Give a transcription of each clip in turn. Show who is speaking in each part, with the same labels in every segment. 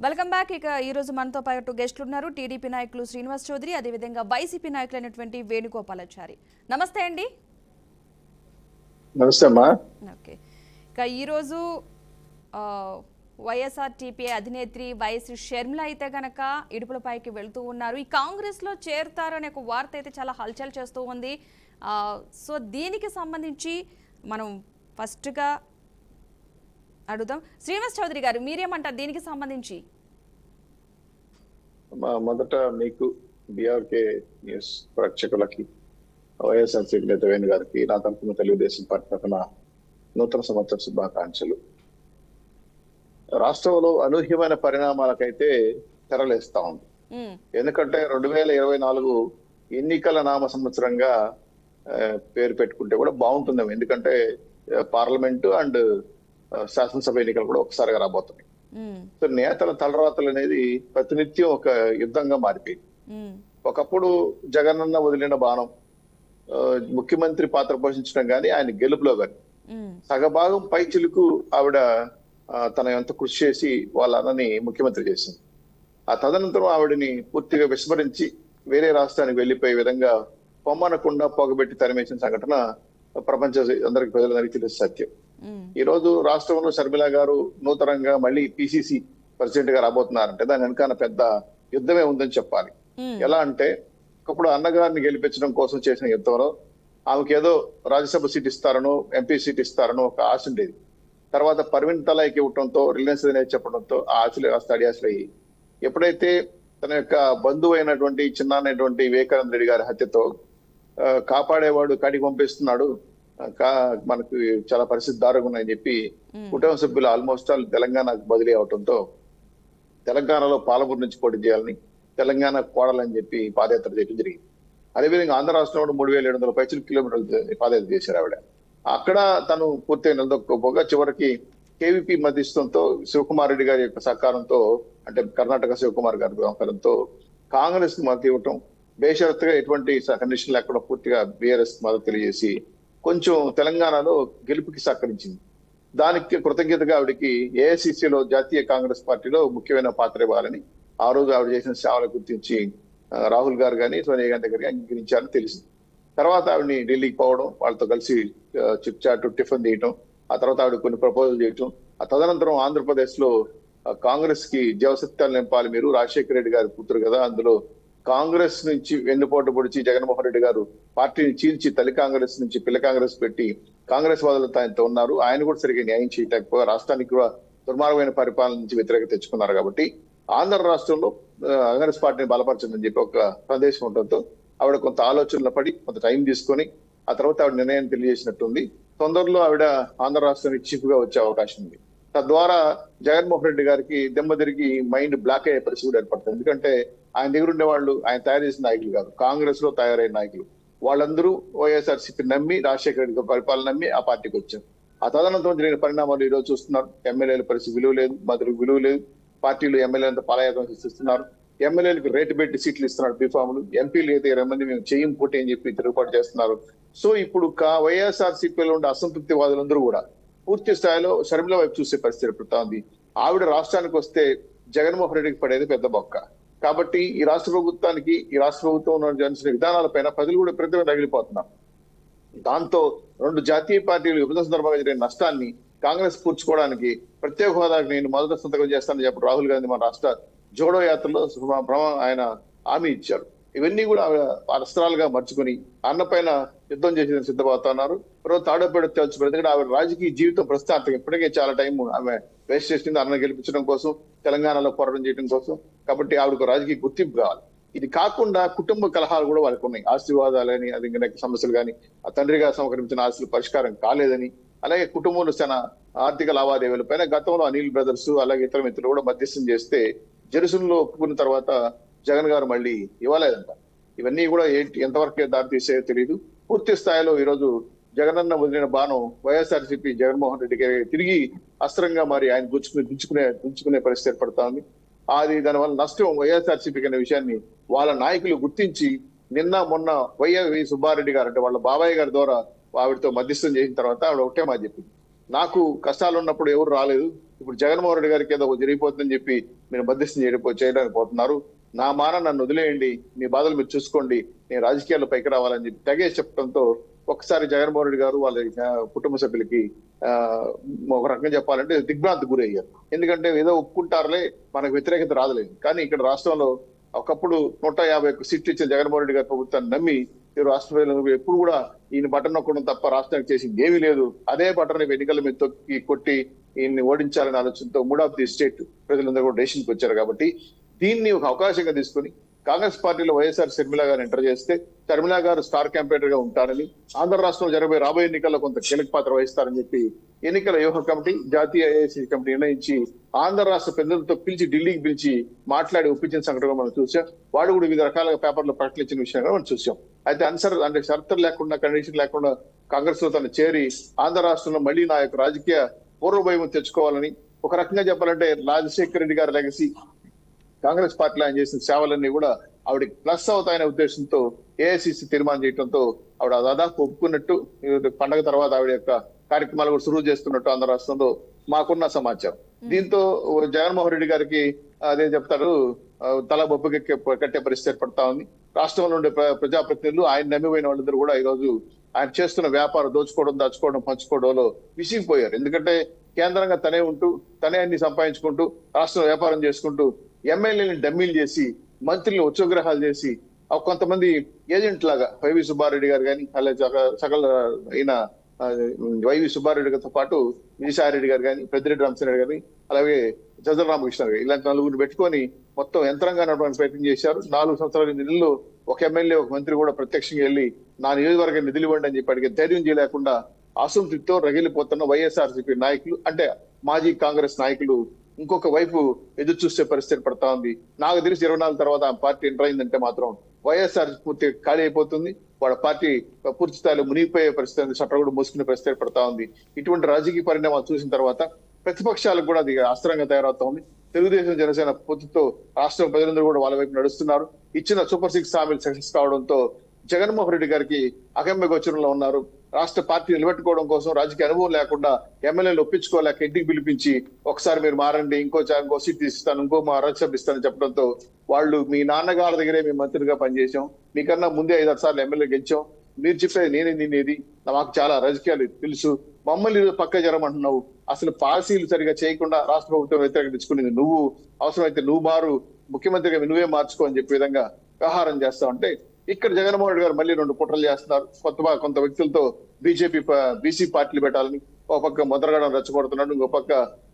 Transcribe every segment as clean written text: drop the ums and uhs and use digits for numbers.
Speaker 1: Welcome back. ఇక ఈ రోజు మనతో పాటు గెస్టులు ఉన్నారు. టీడీపీ నాయకులు శ్రీనివాస్ చౌదరి, అదేవిధంగా వైసీపీ నాయకులైనటువంటి వేణుగోపాలాచారి. నమస్తే అండి.
Speaker 2: నమస్తే అమ్మా.
Speaker 1: ఓకే. ఇక ఈరోజు వైఎస్ఆర్టీపీ అధినేత్రి వైఎస్ షర్మిల అయితే గనక ఇడుపులపైకి వెళ్తూ ఉన్నారు. ఈ కాంగ్రెస్లో చేరుతారనే ఒక వార్త అయితే చాలా హల్చల్ చేస్తూ ఉంది. సో దీనికి సంబంధించి మనం ఫస్ట్గా అడుగుదాం. శ్రీనివాస్ చౌదరి గారు, మీరేమంటారు దీనికి సంబంధించి?
Speaker 2: మొదట మీకు బీఆర్కే న్యూస్ ప్రేక్షకులకి, వైఎస్ఆర్సీపీ నేత వేణు గారికి నా తరఫున తెలుగుదేశం పార్టీ తరఫున నూతన సంవత్సర శుభాకాంక్షలు. రాష్ట్రంలో అనూహ్యమైన పరిణామాలకైతే తెరలేస్తా ఉంది. ఎందుకంటే 2024 ఎన్నికల నామ సంవత్సరంగా పేరు పెట్టుకుంటే కూడా బాగుంటుందేమో. ఎందుకంటే పార్లమెంటు అండ్ శాసనసభ ఎన్నికలు కూడా ఒకసారిగా రాబోతున్నాయి. సో నేతల తలరాతలు అనేది ప్రతినిత్యం ఒక యుద్ధంగా మారిపోయింది. ఒకప్పుడు జగనన్న వదిలిన బాణం ముఖ్యమంత్రి పాత్ర పోషించడం కానీ, ఆయన గెలుపులో కానీ సగభాగం పై చిలుకు ఆవిడ తన ఎంత కృషి చేసి వాళ్ళ అన్నని ముఖ్యమంత్రి చేసింది. ఆ తదనంతరం ఆవిడని పూర్తిగా విస్మరించి వేరే రాష్ట్రానికి వెళ్లిపోయే విధంగా పొమ్మనకుండా పొగబెట్టి తరిమేసిన సంఘటన ప్రపంచ అందరికి ప్రజలందరికీ తెలిసిన సత్యం. ఈ రోజు రాష్ట్రంలో షర్మిల గారు నూతనంగా మళ్ళీ పిసిసి ప్రెసిడెంట్ గా రాబోతున్నారంటే దాని వెనకాల పెద్ద యుద్ధమే ఉందని చెప్పాలి. ఎలా అంటే, ఒకప్పుడు అన్నగారిని గెలిపించడం కోసం చేసిన యుద్ధంలో ఆమెకి ఏదో రాజ్యసభ సీట్ ఇస్తారనో ఎంపీ సీట్ ఇస్తారనో ఒక ఆశ ఉండేది. తర్వాత పర్వీన్ తలాయికి ఇవ్వడంతో, రిలయన్స్ అనేది చెప్పడంతో ఆ ఆశలు కాస్త అడియాసలయ్యి, ఎప్పుడైతే తన యొక్క బంధువు అయినటువంటి చిన్నటువంటి వివేకానంద రెడ్డి గారి హత్యతో కాపాడేవాడు కాడికి పంపిస్తున్నాడు, మనకు చాలా పరిస్థితి దారుగా ఉన్నాయని చెప్పి కుటుంబ సభ్యులు ఆల్మోస్ట్ ఆల్ తెలంగాణకు బదిలీ అవడంతో తెలంగాణలో పాలమూరు నుంచి పోటీ చేయాలని, తెలంగాణ కోడాలని చెప్పి పాదయాత్ర చేయడం జరిగింది. అదేవిధంగా ఆంధ్ర రాష్ట్రంలో 3700 పైచిలు కిలోమీటర్లు పాదయాత్ర చేశారు ఆవిడ. అక్కడ తను పూర్తిగా నిలదొక్కుపోగా చివరికి కేవీపీ మధ్యస్థంతో శివకుమార్ రెడ్డి గారి యొక్క సహకారంతో, అంటే కర్ణాటక శివకుమార్ గారి సహకారంతో కాంగ్రెస్ కు మద్దతు ఇవ్వటం, బేషరత్తుగా ఎటువంటి కండిషన్ లేకుండా పూర్తిగా బీఆర్ఎస్ మద్దతు తెలియజేసి కొంచెం తెలంగాణలో గెలుపుకి సహకరించింది. దానికి కృతజ్ఞతగా ఆవిడకి ఏఐసిసిలో జాతీయ కాంగ్రెస్ పార్టీలో ముఖ్యమైన పాత్ర ఇవ్వాలని ఆ రోజు ఆవిడ చేసిన సేవలు గుర్తించి రాహుల్ గారు కానీ సోనియా గాంధీ దగ్గరికి అంగీకరించారని తెలిసింది. తర్వాత ఆవిడని ఢిల్లీకి పోవడం, వాళ్ళతో కలిసి చిట్ చాట్ టిఫిన్ చేయటం, ఆ తర్వాత ఆవిడ కొన్ని ప్రపోజల్ చేయటం, ఆ తదనంతరం ఆంధ్రప్రదేశ్ లో కాంగ్రెస్ కి జవసత్యాలు నింపాలి, మీరు రాజశేఖర రెడ్డి గారి కూతురు కదా, అందులో కాంగ్రెస్ నుంచి వెన్నుపోటు పొడిచి జగన్మోహన్ రెడ్డి గారు పార్టీని చీల్చి తల్లి కాంగ్రెస్ నుంచి పిల్ల కాంగ్రెస్ పెట్టి కాంగ్రెస్ వాదులతో ఆయనతో ఉన్నారు, ఆయన కూడా సరిగ్గా న్యాయం చేయలేకపోయి రాష్ట్రానికి కూడా దుర్మార్గమైన పరిపాలన నుంచి వ్యతిరేకత తెచ్చుకున్నారు. కాబట్టి ఆంధ్ర రాష్ట్రంలో కాంగ్రెస్ పార్టీని బలపరచదని చెప్పి ఒక సందేశం ఉండడంతో ఆవిడ కొంత ఆలోచనలు పడి కొంత టైం తీసుకొని ఆ తర్వాత ఆవిడ నిర్ణయాన్ని తెలియజేసినట్టుంది. తొందరలో ఆవిడ ఆంధ్ర రాష్ట్రానికి చీఫ్ గా వచ్చే అవకాశం ఉంది. తద్వారా జగన్మోహన్ రెడ్డి గారికి దెమ్మ తిరిగి మైండ్ బ్లాక్ అయ్యే పరిస్థితి కూడా ఏర్పడుతుంది. ఎందుకంటే ఆయన దగ్గర ఉండే వాళ్ళు ఆయన తయారు చేసిన నాయకులు కాదు, కాంగ్రెస్ లో తయారైన నాయకులు. వాళ్ళందరూ వైఎస్ఆర్సీపీ నమ్మి, రాజశేఖర రెడ్డి పరిపాలన నమ్మి ఆ పార్టీకి వచ్చారు. ఆ తదనంతరం జరిగిన పరిణామాలు ఈ రోజు చూస్తున్నారు. ఎమ్మెల్యేల పరిస్థితి విలువ లేదు, మంత్రులకు విలువ లేదు, పార్టీలు ఎమ్మెల్యేలంతా పాలయాత్ర సృష్టిస్తున్నారు, ఎమ్మెల్యేలకు రేటు పెట్టి సీట్లు ఇస్తున్నారు బీఫాములు, ఎంపీలు అయితే 20 మంది మేము చేయం పోటీ అని చెప్పి తిరుగుబాటు చేస్తున్నారు. సో ఇప్పుడు వైఎస్ఆర్సీపీలో ఉండే అసంతృప్తి వాదులందరూ కూడా పూర్తి స్థాయిలో షర్మిల వైపు చూసే పరిస్థితి ఏర్పడుతా ఉంది. ఆవిడ రాష్ట్రానికి వస్తే జగన్మోహన్ రెడ్డికి పడేది పెద్ద బొక్క. కాబట్టి ఈ రాష్ట్ర ప్రభుత్వం జరిగిన విధానాలపైన ప్రజలు కూడా ప్రతిగా తగిలిపోతున్నారు. దాంతో 2 జాతీయ పార్టీలు విభజన సందర్భంగా జరిగిన నష్టాన్ని కాంగ్రెస్ పూడ్చుకోవడానికి ప్రత్యేక హోదాకి నేను మొదట సంతకం చేస్తానని చెప్పి రాహుల్ గాంధీ మన రాష్ట్ర జోడో యాత్రలో ఆయన హామీ ఇచ్చారు. ఇవన్నీ కూడా అస్త్రాలుగా మర్చుకుని అన్న పైన యుద్ధం చేసేందుకు సిద్ధమవుతున్నారు. తర్వాత తాడోపేడ తెలుసు. ఎందుకంటే ఆవిడ రాజకీయ జీవితం ప్రస్తుతం ఇప్పటికే చాలా టైం ఆమె వేస్ట్ చేసింది అన్న గెలిపించడం కోసం, తెలంగాణలో పోరాటం చేయడం కోసం. కాబట్టి ఆవిడకు రాజకీయ గుర్తింపు కావాలి. ఇది కాకుండా కుటుంబ కలహాలు కూడా వాళ్ళకు ఉన్నాయి. ఆస్తి వివాదాలు కానీ, అది సమస్యలు కానీ, ఆ తండ్రిగా సమకరించిన ఆస్తులు పరిష్కారం కాలేదని, అలాగే కుటుంబంలో చాలా ఆర్థిక లావాదేవీల పైన గతంలో అనిల్ బ్రదర్స్ అలాగే ఇతర మిత్రులు కూడా మధ్యస్థం చేస్తే జెరూసలంలో ఒప్పుకున్న తర్వాత జగన్ గారు మళ్ళీ ఇవ్వలేదంట. ఇవన్నీ కూడా ఎంతవరకు దారి తీసేయో తెలియదు. పూర్తి స్థాయిలో ఈ రోజు జగనన్న వదిలిన బాణం వైఎస్ఆర్సీపీ జగన్మోహన్ రెడ్డికి తిరిగి అస్త్రంగా మరి ఆయన గుంచుకునే పరిస్థితి ఏర్పడతా ఉంది. దానివల్ల నష్టం వైఎస్ఆర్సీపీకి అనే విషయాన్ని వాళ్ళ నాయకులు గుర్తించి నిన్న మొన్న వైవి సుబ్బారెడ్డి గారు అంటే వాళ్ళ బాబాయ్ గారి ద్వారా ఆవిడతో మధ్యస్థం చేసిన తర్వాత ఆవిడ ఒకటే మాట చెప్పింది, నాకు కష్టాలు ఉన్నప్పుడు ఎవరు రాలేదు, ఇప్పుడు జగన్మోహన్ రెడ్డి గారికి ఏదో జరిగిపోతుందని చెప్పి మీరు మధ్యస్థం చేయడానికి పోతున్నారు. నా మాన నన్ను వదిలేయండి, మీ బాధలు మీరు చూసుకోండి, నేను రాజకీయాల్లో పైకి రావాలని చెప్పి తెగేసి చెప్పడంతో ఒకసారి జగన్మోహన్ రెడ్డి గారు వాళ్ళ కుటుంబ సభ్యులకి ఒక రకంగా చెప్పాలంటే దిగ్భ్రాంతి గురయ్యారు. ఎందుకంటే ఏదో ఒప్పుకుంటారులే, మనకు వ్యతిరేకత రాదులేదు. కానీ ఇక్కడ రాష్ట్రంలో ఒకప్పుడు 151 సీట్లు ఇచ్చిన జగన్మోహన్ రెడ్డి గారి ప్రభుత్వాన్ని నమ్మి ఈ రాష్ట్ర ప్రజలు ఎప్పుడు కూడా ఈయన బటన్ నొక్కడం తప్ప రాష్ట్రానికి చేసింది ఏమీ లేదు. అదే బటన్ ఎన్నికల మీద తొక్కి కొట్టి ఈయన్ని ఓడించాలనే ఆలోచనతో మూడ్ ఆఫ్ ది స్టేట్ ప్రజలందరూ కూడా డెసిషన్కి వచ్చారు. కాబట్టి దీన్ని ఒక అవకాశంగా తీసుకుని కాంగ్రెస్ పార్టీలో వైఎస్ఆర్ షర్మిల గారు ఎంటర్ చేస్తే షర్మిల గారు స్టార్ క్యాంపెయినర్ గా ఉంటారని, ఆంధ్ర రాష్ట్రంలో రాబోయే ఎన్నికల్లో కొంత కీలక పాత్ర వహిస్తారని చెప్పి ఎన్నికల వ్యూహ కమిటీ, జాతీయ ఏఐసీ కమిటీ నిర్ణయించి ఆంధ్ర రాష్ట్ర పెద్దలతో పిలిచి ఢిల్లీకి పిలిచి మాట్లాడి ఒప్పించిన సంఘటన మనం చూసాం. వాడు కూడా వివిధ రకాలుగా పేపర్లో ప్రకటించిన విషయంగా మనం చూసాం. అయితే అంటే షరతులు లేకుండా, కండిషన్ లేకుండా కాంగ్రెస్ లో తను చేరి ఆంధ్ర రాష్ట్రంలో మళ్ళీ నా యొక్క రాజకీయ పూర్వభయం తెచ్చుకోవాలని, ఒక రకంగా చెప్పాలంటే రాజశేఖర రెడ్డి గారి లెగసీ, కాంగ్రెస్ పార్టీలో ఆయన చేసిన సేవలన్నీ కూడా ఆవిడకి ప్లస్ అవుతాయనే ఉద్దేశంతో ఏఐసిసి తీర్మానం చేయడంతో ఆవిడ దాదాపు ఒప్పుకున్నట్టు, పండగ తర్వాత ఆవిడ యొక్క కార్యక్రమాలు కూడా సురువు చేస్తున్నట్టు ఆంధ్ర రాష్ట్రంలో మాకున్న సమాచారం. దీంతో జగన్మోహన్ రెడ్డి గారికి అదే చెప్తారు, తల బొబ్బు కట్టే పరిస్థితి ఏర్పడతా ఉంది. రాష్ట్రంలో ఉండే ప్రజాప్రతినిధులు, ఆయన నమ్మిపోయిన వాళ్ళందరూ కూడా ఈ రోజు ఆయన చేస్తున్న వ్యాపారం దోచుకోవడం, దాచుకోవడం, పంచుకోవడంలో విసిగిపోయారు. ఎందుకంటే కేంద్రంగా తనే ఉంటూ, తనే అన్ని సంపాదించుకుంటూ, రాష్ట్రం వ్యాపారం చేసుకుంటూ, ఎమ్మెల్యేలను డమ్మీలు చేసి, మంత్రులను ఉచ్చగ్రహాలు చేసి, కొంతమంది ఏజెంట్ లాగా వైవి సుబ్బారెడ్డి గారు కానీ, అలాగే సకల అయిన వైవి సుబ్బారెడ్డి గారితో పాటు విజయసాయిరెడ్డి గారు కానీ, పెద్దిరెడ్డి రామచంద్ర గారు, అలాగే జజల రామకృష్ణ గారు, ఇలాంటి నలుగురిని పెట్టుకొని మొత్తం యంత్రంగా నడపడానికి ప్రయత్నం చేశారు. 4 సంవత్సరాల నిధుల్లో ఒక ఎమ్మెల్యే, ఒక మంత్రి కూడా ప్రత్యక్షంగా వెళ్ళి నా నియోజకవర్గం నిధులు ఇవ్వండి అని చెప్పి అడిగే ధైర్యం చేయలేకుండా అసంతృప్తితో రగిలిపోతున్న వైఎస్ఆర్సీపీ నాయకులు, అంటే మాజీ కాంగ్రెస్ నాయకులు ఇంకొక వైపు ఎదురు చూసే పరిస్థితి పడతా ఉంది. నాకు తెలిసి 24 తర్వాత ఆ పార్టీ ఎంటర్ అయిందంటే మాత్రం వైఎస్ఆర్ పూర్తి ఖాళీ అయిపోతుంది. వాళ్ళ పార్టీ పూర్తి స్థాయిలో మునిగిపోయే పరిస్థితి, షట్టర్ కూడా మూసుకునే పరిస్థితి పడతా ఉంది. ఇటువంటి రాజకీయ పరిణామాలు చూసిన తర్వాత ప్రతిపక్షాలకు కూడా అది అస్త్రంగా తయారవుతా ఉంది. తెలుగుదేశం, జనసేన పొత్తుతో రాష్ట్ర ప్రజలందరూ కూడా వాళ్ళ వైపు నడుస్తున్నారు. ఇచ్చిన సూపర్ 6 హామీలు సక్సెస్ కావడంతో జగన్మోహన్ రెడ్డి గారికి అగమ్య గోచరంలో ఉన్నారు. రాష్ట్ర పార్టీ నిలబెట్టుకోవడం కోసం రాజకీయ అనుభవం లేకుండా ఎమ్మెల్యేలు ఒప్పించుకోలేక ఇంటికి పిలిపించి ఒకసారి మీరు మారండి, ఇంకో సీట్ తీసిస్తాను, ఇంకో రాజ్యసభ ఇస్తానని చెప్పడంతో వాళ్ళు మీ నాన్నగారి దగ్గరే మేము మంత్రిగా పనిచేసాం, మీకన్నా ముందే 5-6 సార్లు ఎమ్మెల్యే గెలిచాం, మీరు చెప్పేది నేనే నిన్నేది, మాకు చాలా రాజకీయాలు తెలుసు, మమ్మల్ని పక్క జరమంటున్నావు, అసలు పాలసీలు సరిగా చేయకుండా రాష్ట్ర ప్రభుత్వం వ్యతిరేకించుకునేది నువ్వు, అవసరమైతే నువ్వు మారు, ముఖ్యమంత్రిగా నువ్వే మార్చుకో అని చెప్పే విధంగా వ్యవహారం చేస్తా ఉంటే ఇక్కడ జగన్మోహన్ రెడ్డి గారు మళ్ళీ 2 కుట్రలు చేస్తున్నారు. కొంత వ్యక్తులతో బీసీ పార్టీలు పెట్టాలని ఒక పక్క ముద్రగడం రెచ్చగొడుతున్నాడు, ఇంకో పక్క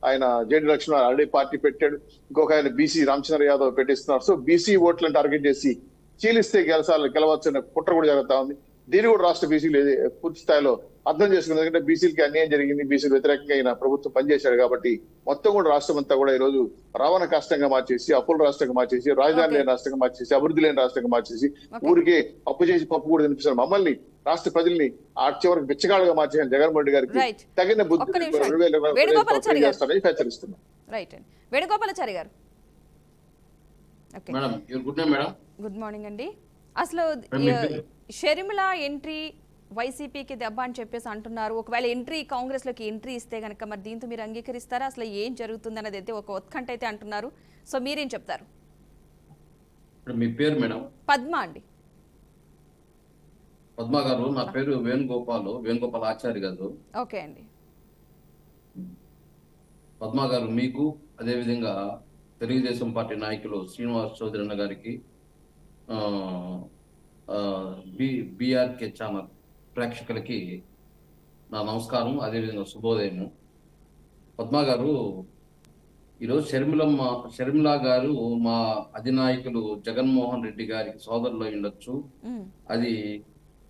Speaker 2: ఆయన జేడి లక్ష్మణ్ ఆల్రెడీ పార్టీ పెట్టాడు, ఇంకొక ఆయన బీసీ రామచంద్ర యాదవ్ పెట్టిస్తున్నారు. సో బీసీ ఓట్లను టార్గెట్ చేసి చీలిస్తే గెలవచ్చు అనే కుట్ర కూడా జరుగుతా ఉంది. దీన్ని కూడా రాష్ట్ర బీసీలు పూర్తి స్థాయిలో అర్థం చేసుకున్నారు. ఎందుకంటే బీసీలకి అన్యాయం జరిగింది, బీసీలు వ్యతిరేకంగా ఆయన ప్రభుత్వం పనిచేశాడు కాబట్టి మొత్తం కూడా రాష్ట్రం అంతా కూడా ఈ రోజు రవాణ కష్టంగా మార్చేసి, అప్పుల రాష్ట్రంగా మార్చేసి, రాజధాని లేని రాష్ట్రంగా మార్చేసి, అభివృద్ధి లేని రాష్ట్రంగా మార్చేసి, ఊరికే అప్పు చేసి పప్పు కూడా తినిపిస్తారు మమ్మల్ని, రాష్ట్ర ప్రజల్ని ఆ చివరికి బిచ్చగాళ్ళగా మార్చేసిన జగన్మోహన్ రెడ్డి గారికి తగిన బుద్ధి చేస్తారని హెచ్చరిస్తున్నారు.
Speaker 1: వేణుగోపాలాచారి గారు, గుడ్ మార్నింగ్ అండి. అసలు షర్మిల ఎంట్రీ వైసీపీకి దెబ్బ అని చెప్పేసి అంటున్నారు. ఒకవేళ కాంగ్రెస్ లోకి ఎంట్రీ ఇస్తే గనక మరి దీంతో మీరు అంగీకరిస్తారా? అసలు ఏం జరుగుతుంది అన్నది అయితే ఒక ఉత్కంఠ అయితే అంటున్నారు. సో మీరేం చెప్తారు?
Speaker 3: మీ పేరు మేడం?
Speaker 1: పద్మ అండి.
Speaker 3: పద్మ గారు, నా పేరు వేణుగోపాల్ ఆచారి గారు.
Speaker 1: ఓకే అండి.
Speaker 3: పద్మ గారు, మీకు అదేవిధంగా తెలుగుదేశం పార్టీ నాయకులు శ్రీనివాస్ చౌదరి అన్న గారికి, బిఆర్కే ఛానల్ ప్రేక్షకులకి నా నమస్కారం, అదేవిధంగా శుభోదయము. పద్మ గారు, ఈరోజు షర్మిల గారు మా అధినాయకులు జగన్మోహన్ రెడ్డి గారికి సోదరులు ఉండొచ్చు, అది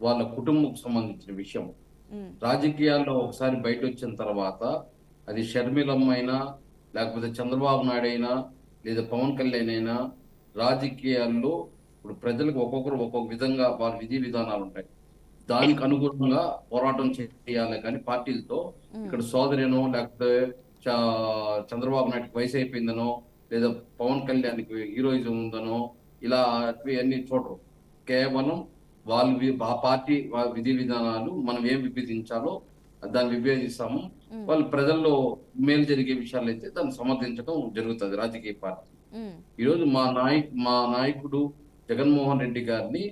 Speaker 3: వాళ్ళ కుటుంబకు సంబంధించిన విషయం. రాజకీయాల్లో ఒకసారి బయట వచ్చిన తర్వాత అది షర్మిలమ్మ అయినా, లేకపోతే చంద్రబాబు నాయుడు అయినా, లేదా పవన్ కళ్యాణ్ అయినా, రాజకీయాల్లో ఇప్పుడు ప్రజలకు ఒక్కొక్కరు ఒక్కొక్క విధంగా వాళ్ళ విధి విధానాలు ఉంటాయి. దానికి అనుగుణంగా పోరాటం చేయాలి. కానీ పార్టీలతో ఇక్కడ సోదరినో, లేకపోతే చంద్రబాబు నాయుడుకి వయసు అయిపోయిందనో, లేదా పవన్ కళ్యాణ్కి హీరోయిజం ఉందనో, ఇలా అన్ని చూడరు. కేవలం ఆ పార్టీ విధి విధానాలు మనం ఏం విభేదించాలో దాన్ని విభేదిస్తాము. వాళ్ళు ప్రజల్లో మేలు జరిగే విషయాలు అయితే దాన్ని సమర్థించడం జరుగుతుంది రాజకీయ పార్టీ. ఈరోజు మా నాయకుడు జగన్మోహన్ రెడ్డి గారిని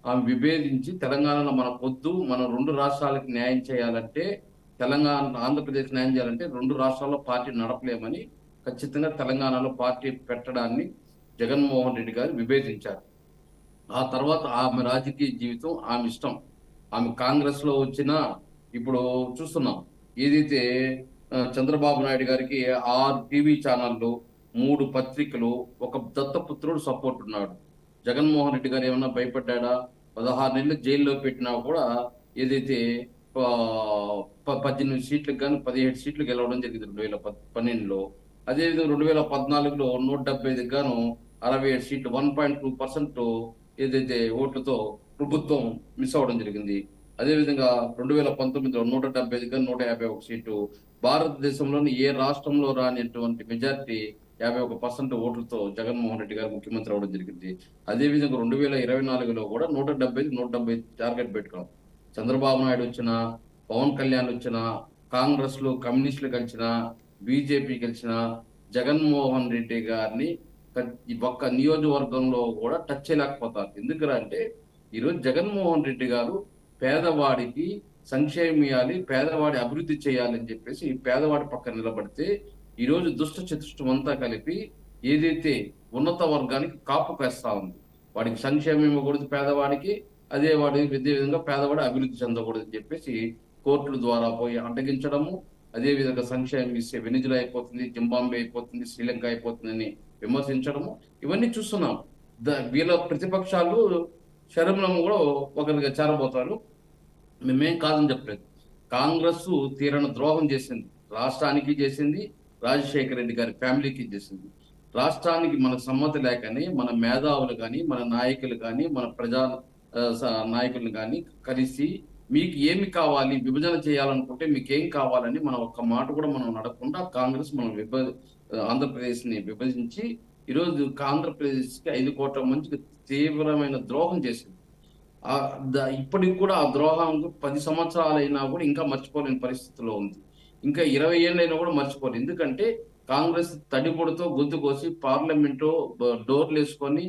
Speaker 3: ఆమె విభేదించి తెలంగాణలో మన పొద్దు మనం 2 రాష్ట్రాలకు న్యాయం చేయాలంటే, ఆంధ్రప్రదేశ్ న్యాయం చేయాలంటే 2 రాష్ట్రాల్లో పార్టీ నడపలేమని ఖచ్చితంగా తెలంగాణలో పార్టీ పెట్టడాన్ని జగన్మోహన్ రెడ్డి గారు విభేదించారు. ఆ తర్వాత ఆమె రాజకీయ జీవితం ఆమె ఇష్టం. ఆమె కాంగ్రెస్ లో వచ్చినా ఇప్పుడు చూస్తున్నాం ఏదైతే చంద్రబాబు నాయుడు గారికి 6 టీవీ ఛానళ్ళు, 3 పత్రికలు, ఒక దత్తపుత్రుడు సపోర్ట్ ఉన్నాడు. జగన్మోహన్ రెడ్డి గారు ఏమన్నా భయపడ్డా? 16 నెలలు జైల్లో పెట్టినా కూడా ఏదైతే 18 సీట్లకు కానీ 17 సీట్లు గెలవడం జరిగింది 2012లో. అదేవిధంగా 2014లో 175కి గాను 67 సీట్లు, 1.2% ఏదైతే ఓట్లతో ప్రభుత్వం మిస్ అవ్వడం జరిగింది. అదేవిధంగా 2019లో 175కి గాను 151 సీటు, భారతదేశంలోని ఏ రాష్ట్రంలో రానిటువంటి మెజార్టీ 51% ఓట్లతో జగన్మోహన్ రెడ్డి గారు ముఖ్యమంత్రి అవడం జరిగింది. అదేవిధంగా 2024లో కూడా 170 టార్గెట్ పెట్టుకున్నాం. చంద్రబాబు నాయుడు వచ్చినా, పవన్ కళ్యాణ్ వచ్చినా, కాంగ్రెస్ లో కమ్యూనిస్టులు గెలిచినా, బీజేపీ గెలిచినా జగన్మోహన్ రెడ్డి గారిని ఈ ఒక్క నియోజకవర్గంలో కూడా టచ్ చేయలేకపోతారు. ఎందుకంటే ఈరోజు జగన్మోహన్ రెడ్డి గారు పేదవాడికి సంక్షేమం ఇవ్వాలి, పేదవాడి అభివృద్ధి చేయాలని చెప్పేసి పేదవాడి పక్కన నిలబడితే, ఈరోజు దుష్ట చతుష్టం అంతా కలిపి ఏదైతే ఉన్నత వర్గానికి కాపు వేస్తా ఉంది. వాడికి సంక్షేమం ఇవ్వకూడదు పేదవాడికి, అదే విధంగా పేదవాడు అభివృద్ధి చెందకూడదు అని చెప్పేసి కోర్టుల ద్వారా పోయి అడ్డగించడము, అదే విధంగా సంక్షేమం ఇస్తే వెనిజులా అయిపోతుంది, జింబాంబే అయిపోతుంది, శ్రీలంక అయిపోతుందని విమర్శించడము, ఇవన్నీ చూస్తున్నాం. వీళ్ళ ప్రతిపక్షాలు శరంలో కూడా ఒకరిగా చేరబోతారు. మేమేం కాదని చెప్పలేదు. కాంగ్రెస్ తీరని ద్రోహం చేసింది, రాష్ట్రానికి చేసింది, రాజశేఖర రెడ్డి గారి ఫ్యామిలీకి చేసింది. రాష్ట్రానికి మనకు సమ్మతి లేకని మన మేధావులు కానీ, మన నాయకులు కానీ, మన ప్రజా నాయకులను కానీ కలిసి మీకు ఏమి కావాలి, విభజన చేయాలనుకుంటే మీకు ఏం కావాలని మనం ఒక్క మాట కూడా మనం నడకుండా కాంగ్రెస్ మనం ఆంధ్రప్రదేశ్ ని విభజించి ఈరోజు ఆంధ్రప్రదేశ్ కి 5 కోట్ల మందికి తీవ్రమైన ద్రోహం చేసింది. ఇప్పటికి కూడా ఆ ద్రోహం 10 సంవత్సరాలైనా కూడా ఇంకా మర్చిపోలేని పరిస్థితిలో ఉంది. ఇంకా 20 ఏళ్ళైనా కూడా మర్చిపోలేదు. ఎందుకంటే కాంగ్రెస్ తడిపొడితో గొంతు కోసి పార్లమెంటు డోర్లు వేసుకొని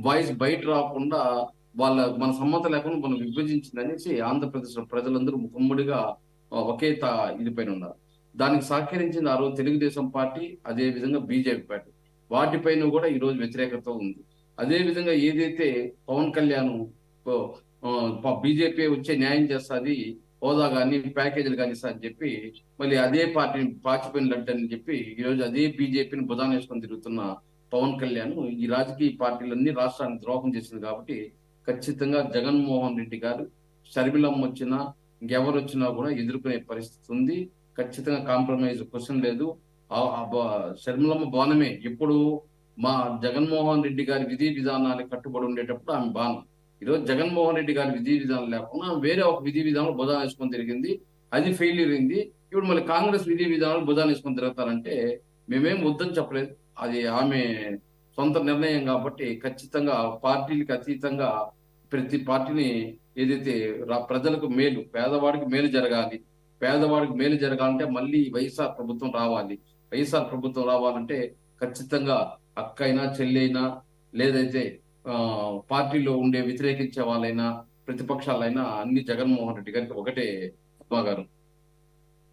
Speaker 3: వాయిస్ బయట రాకుండా మన సమ్మతం లేకుండా మనం విభజించింది అనేసి ఆంధ్రప్రదేశ్ ప్రజలందరూ ముఖమ్ముడిగా ఒకే ఇది పైన ఉన్నారు. దానికి సహకరించింది ఆ రోజు తెలుగుదేశం పార్టీ, అదే విధంగా బీజేపీ పార్టీ. వాటిపైన కూడా ఈ రోజు వ్యతిరేకత ఉంది. అదే విధంగా ఏదైతే పవన్ కళ్యాణ్ బీజేపీ వచ్చే న్యాయం చేస్తుంది, హోదా కానీ ప్యాకేజీలు కానీ ఇస్తా అని చెప్పి మళ్ళీ అదే పార్టీని పాచిపోయిన లడ్డని చెప్పి ఈరోజు అదే బీజేపీని బుధాన వేసుకొని తిరుగుతున్న పవన్ కళ్యాణ్ ఈ రాజకీయ పార్టీలన్నీ రాష్ట్రానికి ద్రోహం చేసింది. కాబట్టి ఖచ్చితంగా జగన్మోహన్ రెడ్డి గారు షర్మిలమ్మ వచ్చినా ఇంకెవరు వచ్చినా కూడా ఎదుర్కొనే పరిస్థితి ఉంది. ఖచ్చితంగా కాంప్రమైజ్ క్వశ్చన్ లేదు. షర్మిలమ్మ బాణమే ఎప్పుడు మా జగన్మోహన్ రెడ్డి గారి విధి విధానానికి కట్టుబడి ఉండేటప్పుడు ఆమె బాణం. ఈరోజు జగన్మోహన్ రెడ్డి గారి విధి విధానం లేకుండా వేరే ఒక విధి విధానం బుధాన వేసుకొని తిరిగింది, అది ఫెయిల్యూర్ అయింది. ఇప్పుడు మళ్ళీ కాంగ్రెస్ విధి విధానాలు బుధాన వేసుకొని తిరుగుతారంటే మేమేం వద్దని చెప్పలేదు, అది ఆమె సొంత నిర్ణయం. కాబట్టి ఖచ్చితంగా పార్టీలకు అతీతంగా ప్రతి పార్టీని ఏదైతే ప్రజలకు మేలు, పేదవాడికి మేలు జరగాలి, పేదవాడికి మేలు జరగాలంటే మళ్ళీ వైఎస్ఆర్ ప్రభుత్వం రావాలి. వైఎస్ఆర్ ప్రభుత్వం రావాలంటే ఖచ్చితంగా అక్క అయినా చెల్లి అయినా లేదైతే పార్టీలో ఉండే వ్యతిరేకించే వాళ్ళైనా ప్రతిపక్షాలైనా అన్ని జగన్మోహన్ రెడ్డి గారికి ఒకటే గారు.